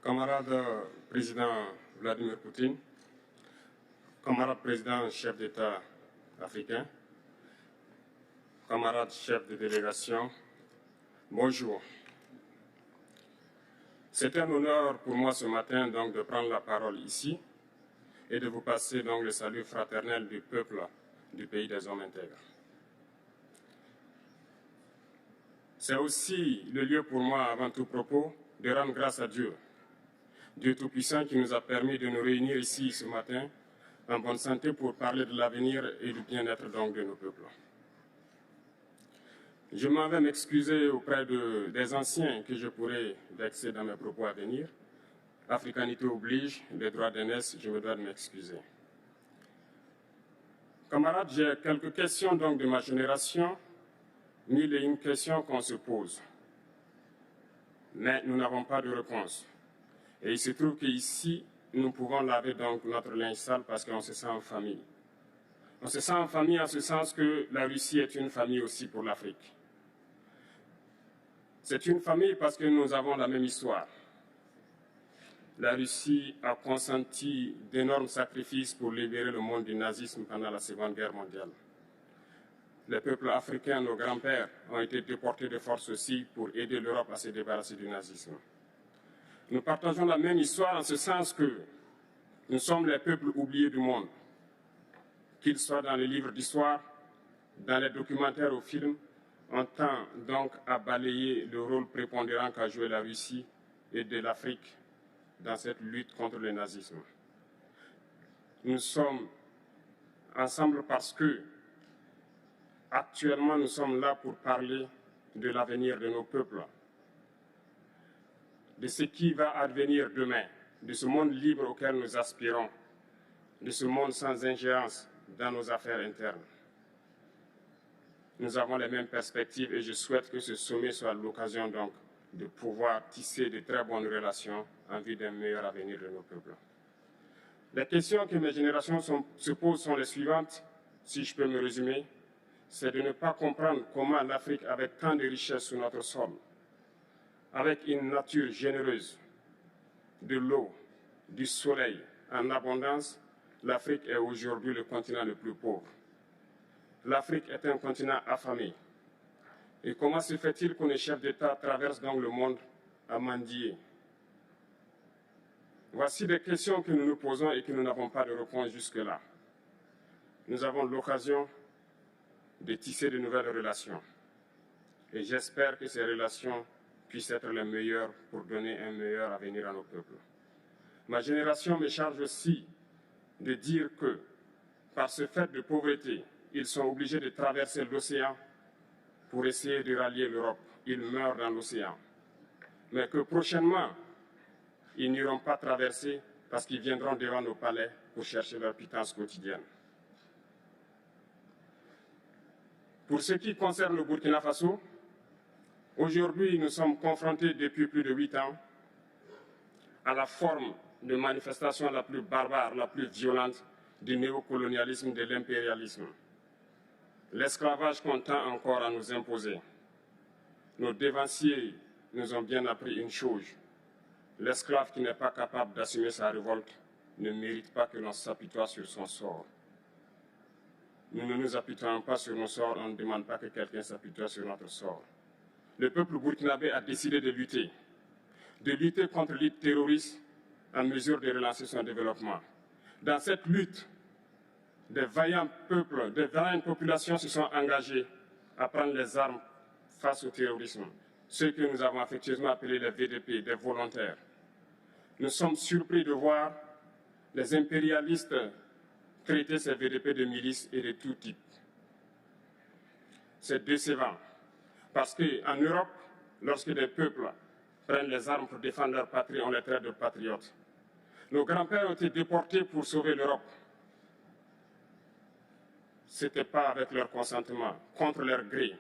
Camarade président Vladimir Poutine, camarade président chef d'État africain, camarade chef de délégation, bonjour. C'est un honneur pour moi ce matin donc de prendre la parole ici et de vous passer donc le salut fraternel du peuple du pays des hommes intègres. C'est aussi le lieu pour moi, avant tout propos, de rendre grâce à Dieu, Dieu Tout-Puissant qui nous a permis de nous réunir ici ce matin en bonne santé pour parler de l'avenir et du bien-être donc de nos peuples. Je m'en vais m'excuser auprès des anciens que je pourrais vexer dans mes propos à venir. Africanité oblige, les droits d'aînesse, je me dois de m'excuser. Camarades, j'ai quelques questions donc de ma génération, mille et une questions qu'on se pose. Mais nous n'avons pas de réponse. Et il se trouve qu'ici, nous pouvons laver donc notre linge sale parce qu'on se sent en famille. On se sent en famille en ce sens que la Russie est une famille aussi pour l'Afrique. C'est une famille parce que nous avons la même histoire. La Russie a consenti d'énormes sacrifices pour libérer le monde du nazisme pendant la Seconde Guerre mondiale. Les peuples africains, nos grands-pères, ont été déportés de force aussi pour aider l'Europe à se débarrasser du nazisme. Nous partageons la même histoire en ce sens que nous sommes les peuples oubliés du monde, qu'ils soient dans les livres d'histoire, dans les documentaires ou films, on tend donc à balayer le rôle prépondérant qu'a joué la Russie et de l'Afrique dans cette lutte contre le nazisme. Nous sommes ensemble parce que actuellement nous sommes là pour parler de l'avenir de nos peuples, de ce qui va advenir demain, de ce monde libre auquel nous aspirons, de ce monde sans ingérence dans nos affaires internes. Nous avons les mêmes perspectives et je souhaite que ce sommet soit l'occasion donc de pouvoir tisser de très bonnes relations en vue d'un meilleur avenir de nos peuples. Les questions que mes générations se posent sont les suivantes, si je peux me résumer, c'est de ne pas comprendre comment l'Afrique, avec tant de richesses sur notre sol, avec une nature généreuse, de l'eau, du soleil en abondance, l'Afrique est aujourd'hui le continent le plus pauvre. L'Afrique est un continent affamé. Et comment se fait-il que les chefs d'État traversent donc le monde à mendier? Voici des questions que nous nous posons et que nous n'avons pas de réponse jusque-là. Nous avons l'occasion de tisser de nouvelles relations. Et j'espère que ces relations puissent être les meilleures pour donner un meilleur avenir à nos peuples. Ma génération me charge aussi de dire que, par ce fait de pauvreté, ils sont obligés de traverser l'océan pour essayer de rallier l'Europe. Ils meurent dans l'océan. Mais que prochainement, ils n'iront pas traverser parce qu'ils viendront devant nos palais pour chercher leur pitance quotidienne. Pour ce qui concerne le Burkina Faso, aujourd'hui, nous sommes confrontés depuis plus de 8 ans à la forme de manifestation la plus barbare, la plus violente du néocolonialisme, de l'impérialisme. L'esclavage qu'on tend encore à nous imposer. Nos dévanciers nous ont bien appris une chose. L'esclave qui n'est pas capable d'assumer sa révolte ne mérite pas que l'on s'apitoie sur son sort. Nous ne nous apitoyons pas sur nos sorts, on ne demande pas que quelqu'un s'apitoie sur notre sort. Le peuple burkinabé a décidé de lutter contre l'île terroriste en mesure de relancer son développement. Dans cette lutte, des vaillants peuples, des vaillantes populations se sont engagées à prendre les armes face au terrorisme, ceux que nous avons affectueusement appelés les VDP, des volontaires. Nous sommes surpris de voir les impérialistes traiter ces VDP de milices et de tout type. C'est décevant, parce qu'en Europe, lorsque des peuples prennent les armes pour défendre leur patrie, on les traite de patriotes. Nos grands-pères ont été déportés pour sauver l'Europe. Ce n'était pas avec leur consentement, contre leur gré.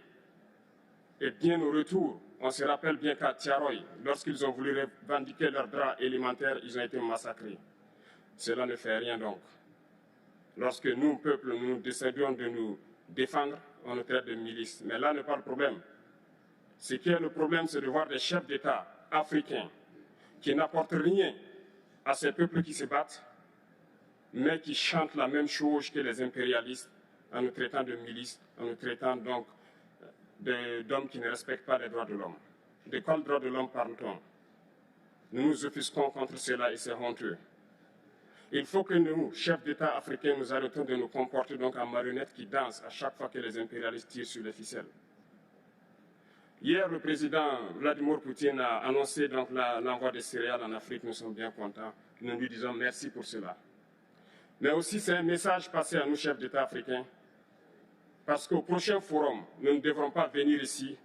Et bien au retour, on se rappelle bien qu'à Tiaroy, lorsqu'ils ont voulu revendiquer leurs droits élémentaires, ils ont été massacrés. Cela ne fait rien donc. Lorsque nous, peuple, nous décidons de nous défendre, on nous traite de milices. Mais là n'est pas le problème. Ce qui est le problème, c'est de voir des chefs d'État africains qui n'apportent rien à ces peuples qui se battent, mais qui chantent la même chose que les impérialistes en nous traitant de milices, en nous traitant donc d'hommes qui ne respectent pas les droits de l'homme. De quels droits de l'homme parle-t-on? Nous nous offusquons contre cela et c'est honteux. Il faut que nous, chefs d'État africains, nous arrêtons de nous comporter donc en marionnettes qui dansent à chaque fois que les impérialistes tirent sur les ficelles. Hier, le président Vladimir Poutine a annoncé donc l'envoi des céréales en Afrique. Nous sommes bien contents. Nous lui disons merci pour cela. Mais aussi, c'est un message passé à nous, chefs d'État africains, parce qu'au prochain forum, nous ne devrons pas venir ici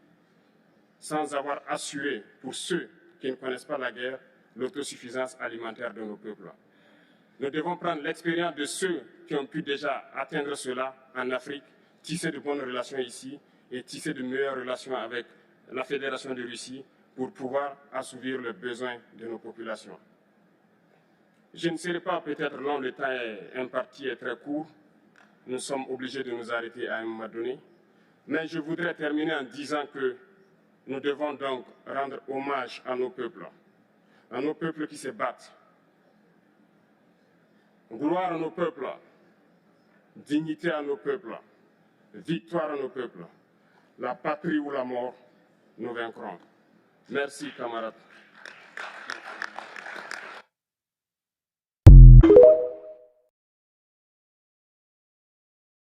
sans avoir assuré, pour ceux qui ne connaissent pas la guerre, l'autosuffisance alimentaire de nos peuples. Nous devons prendre l'expérience de ceux qui ont pu déjà atteindre cela en Afrique, tisser de bonnes relations ici et tisser de meilleures relations avec la Fédération de Russie pour pouvoir assouvir les besoins de nos populations. Je ne serai pas peut-être long, le temps imparti est très court. Nous sommes obligés de nous arrêter à un moment donné. Mais je voudrais terminer en disant que nous devons donc rendre hommage à nos peuples qui se battent. Gloire à nos peuples, dignité à nos peuples, victoire à nos peuples. La patrie ou la mort, nous vaincrons. Merci, camarades.